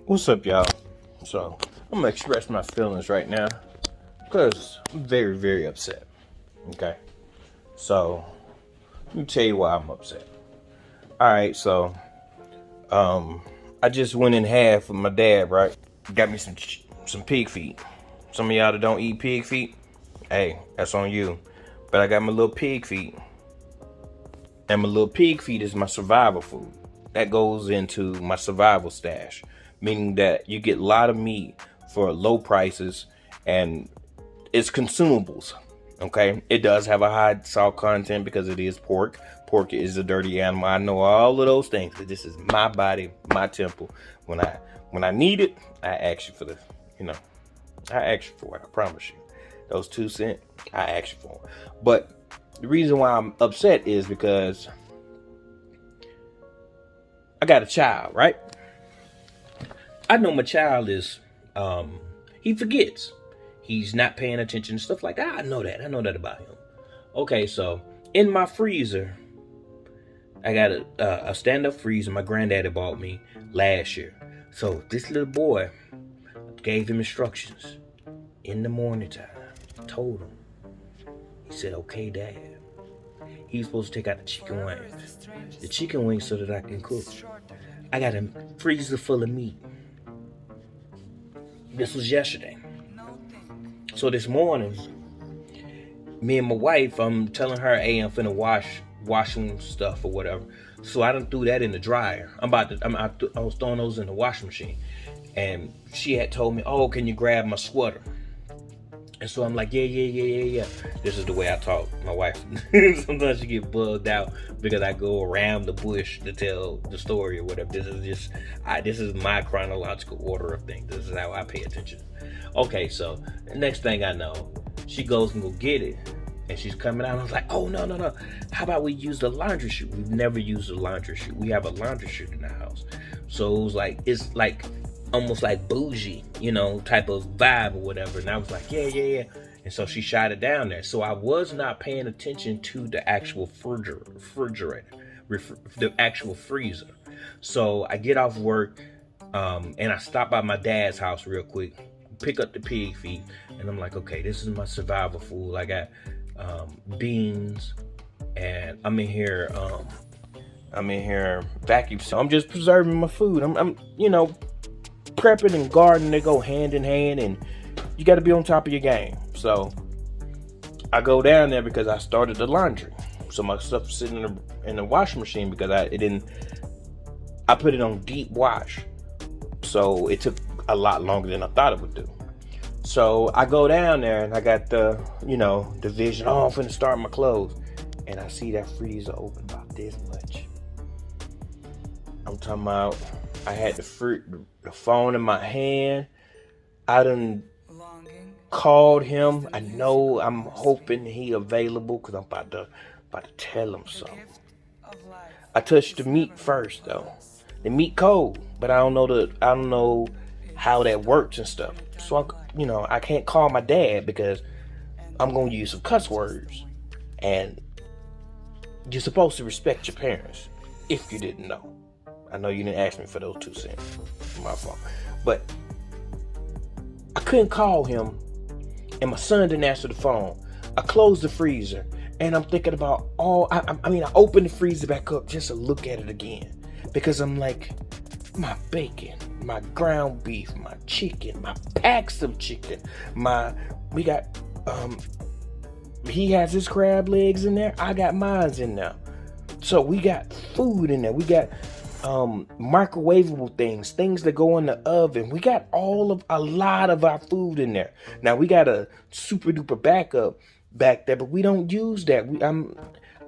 What's up, y'all? So, I'm gonna express my feelings right now because I'm very, very upset. Okay? So, let me tell you why I'm upset. Alright, so, I just went in half with my dad, right? Got me some pig feet. Some of y'all that don't eat pig feet, hey, that's on you. But I got my little pig feet. And my little pig feet is my survival food. That goes into my survival stash, meaning that you get a lot of meat for low prices and it's consumables. Okay, it does have a high salt content because it is pork. Pork is a dirty animal. I know all of those things, but this is my body, my temple. When I need it, I ask you for the, I ask you for it. I promise you. Those 2 cents, I ask you for it. But the reason why I'm upset is because I got a child, right? I know my child is, he forgets. He's not paying attention to stuff like that. I know that about him. Okay, so in my freezer, I got a stand-up freezer my granddaddy bought me last year. So this little boy gave him instructions in the morning time. Told him. He said, "Okay, Dad." He's supposed to take out the chicken wings. The chicken wings so that I can cook. I got a freezer full of meat. This was yesterday. So this morning, me and my wife, I'm telling her, hey, I'm finna wash some stuff or whatever. So I done threw that in the dryer. I was throwing those in the washing machine. And she had told me, oh, can you grab my sweater? And so I'm like, yeah. This is the way I talk. My wife, sometimes she get bugged out because I go around the bush to tell the story or whatever. This is my chronological order of things. This is how I pay attention. Okay, so the next thing I know, she goes and go get it. And she's coming out. And I was like, oh, no. How about we use the laundry chute? We've never used a laundry chute. We have a laundry chute in the house. So it's like almost like bougie, type of vibe or whatever. And I was like, yeah. And so she shot it down there. So I was not paying attention to the actual refrigerator, the actual freezer. So I get off work and I stop by my dad's house real quick, pick up the pig feet. And I'm like, okay, this is my survival food. I got beans and I'm in here vacuum. So I'm just preserving my food. I'm prepping and gardening, they go hand in hand, and you got to be on top of your game. So I go down there because I started the laundry. So my stuff is sitting in the washing machine because I put it on deep wash. So it took a lot longer than I thought it would do. So I go down there and I got the vision. Oh, I'm finna start my clothes. And I see that freezer open about this much. I'm talking about, I had the phone in my hand. I done called him. I know I'm hoping he available because I'm about to tell him something. I touched the meat first though. The meat cold, but I don't know how that works and stuff. So I can't call my dad because I'm gonna use some cuss words. And you're supposed to respect your parents if you didn't know. I know you didn't ask me for those 2 cents. My fault. But I couldn't call him, and my son didn't answer the phone. I closed the freezer, and I'm thinking about I opened the freezer back up just to look at it again. Because I'm like, my bacon, my ground beef, my chicken, my packs of chicken, we got, he has his crab legs in there, I got mine's in there. So we got food in there. We got microwavable things that go in the oven. We got a lot of our food in there. Now we got a super duper backup back there, but we don't use that.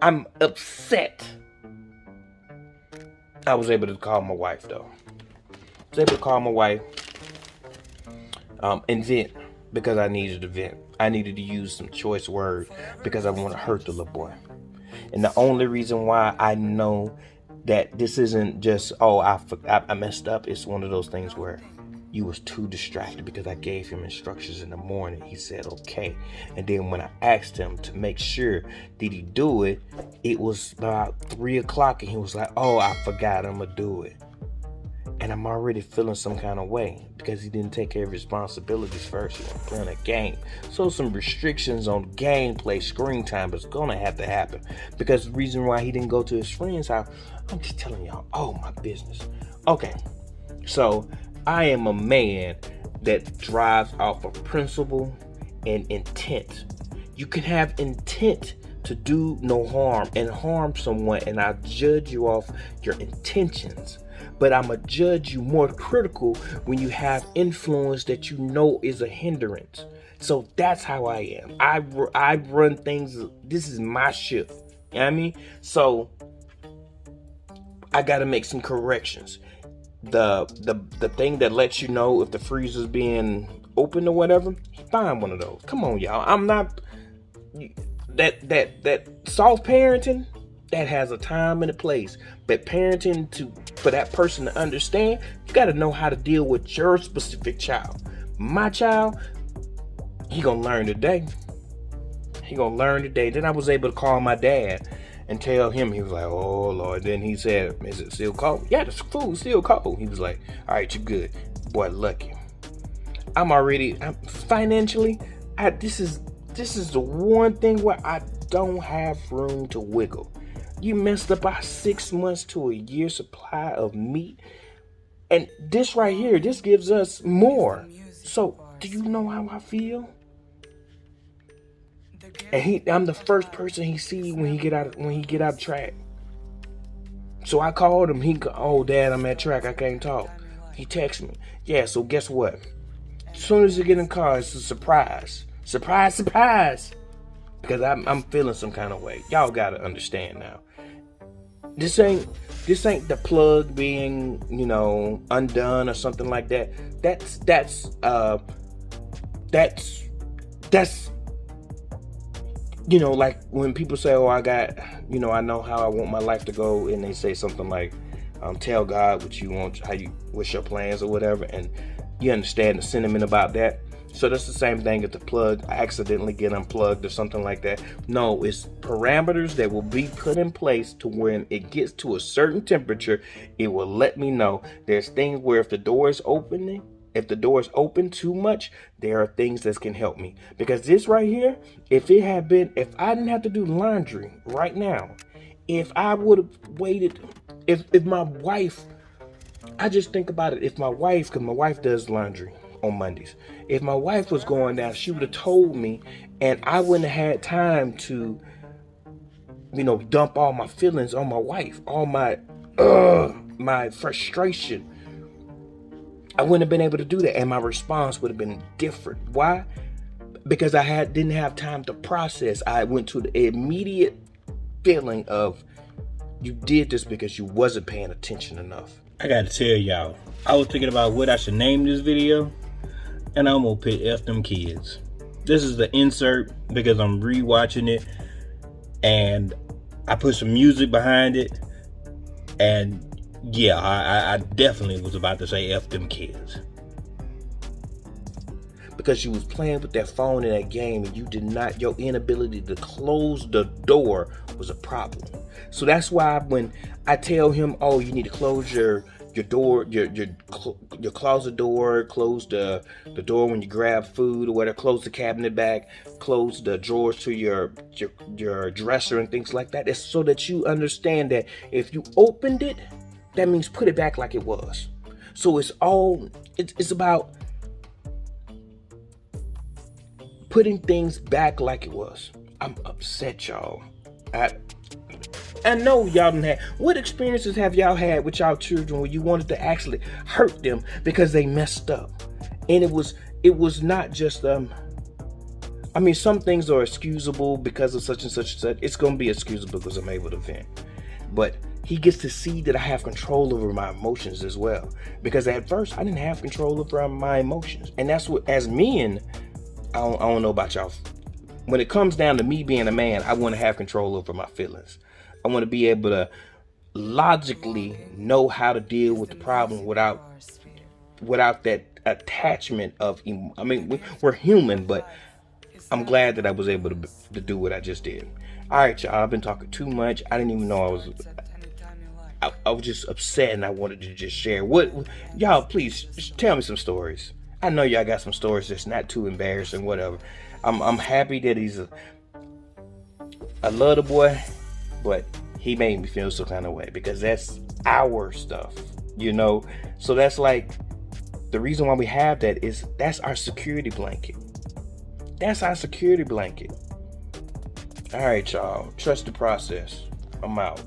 I'm upset. I was able to call my wife though. And vent because I needed to vent. I needed to use some choice words because I want to hurt the little boy. And the only reason why I know that this isn't just, I messed up. It's one of those things where you was too distracted because I gave him instructions in the morning. He said, okay. And then when I asked him to make sure, did he do it? It was about 3 o'clock and he was like, oh, I forgot, I'm gonna do it. And I'm already feeling some kind of way because he didn't take care of responsibilities first. He was playing a game. So some restrictions on gameplay, screen time is going to have to happen. Because the reason why he didn't go to his friend's house, I'm just telling y'all all my business. Okay, so I am a man that drives off of principle and intent. You can have intent to do no harm and harm someone, and I judge you off your intentions. But I'm going to judge you more critical when you have influence that you know is a hindrance. So that's how I am. I run things. This is my ship. You know what I mean? So I got to make some corrections. The thing that lets you know if the freezer's being open or whatever, find one of those. Come on, y'all. I'm not that soft parenting. That has a time and a place. But parenting for that person to understand, you got to know how to deal with your specific child. My child, he gonna learn today. He gonna learn today. Then I was able to call my dad and tell him. He was like, "Oh Lord." Then he said, "Is it still cold?" "Yeah, the food's still cold." He was like, "All right, you good, boy. Lucky." I'm financially. This is the one thing where I don't have room to wiggle. You messed up our 6 months to a year supply of meat. And this right here, this gives us more. So, do you know how I feel? And I'm the first person he see when he get out of track. So I called him. "Oh, Dad, I'm at track. I can't talk." He texted me. Yeah, so guess what? As soon as he get in the car, it's a surprise. Surprise, surprise. Because I'm feeling some kind of way. Y'all gotta understand now. This ain't the plug being, undone or something like that. That's like when people say, "Oh, I know how I want my life to go," and they say something like, "Tell God what you want, what's your plans or whatever," and you understand the sentiment about that. So that's the same thing if the plug accidentally get unplugged or something like that. No, it's parameters that will be put in place to when it gets to a certain temperature, it will let me know. There's things where if the door is open too much, there are things that can help me. Because this right here, if I didn't have to do laundry right now, if I would have waited, if my wife, I just think about it, if my wife, because my wife does laundry on Mondays. If my wife was going down, she would have told me, and I wouldn't have had time to, dump all my feelings on my wife, all my frustration. I wouldn't have been able to do that, and my response would have been different. Why? Because I didn't have time to process. I went to the immediate feeling of, you did this because you wasn't paying attention enough. I gotta tell y'all, I was thinking about what I should name this video, and I'm gonna put F them kids. This is the insert because I'm rewatching it, and I put some music behind it, and yeah, I definitely was about to say F them kids. Because you was playing with that phone in that game, and your inability to close the door was a problem. So that's why when I tell him, "Oh, you need to close your door, your closet door, close the door when you grab food or whatever, close the cabinet back, close the drawers to your dresser and things like that," it's so that you understand that if you opened it, that means put it back like it was. So it's about putting things back like it was. I'm upset, y'all. I know y'all done had. What experiences have y'all had with y'all children where you wanted to actually hurt them because they messed up? And it was not just some things are excusable because of such and such and such. It's gonna be excusable because I'm able to vent. But he gets to see that I have control over my emotions as well. Because at first I didn't have control over my emotions. And that's what, as men, I don't know about y'all. When it comes down to me being a man, I want to have control over my feelings. I want to be able to logically know how to deal with the problem without that attachment of, we're human, but I'm glad that I was able to do what I just did. All right, y'all, I've been talking too much. I didn't even know I was just upset and I wanted to just share. What y'all please just tell me some stories. I know y'all got some stories that's not too embarrassing, whatever. I'm happy that I love the boy, but he made me feel some kind of way because that's our stuff, you know? So that's like the reason why we have that is that's our security blanket. That's our security blanket. All right, y'all. Trust the process. I'm out.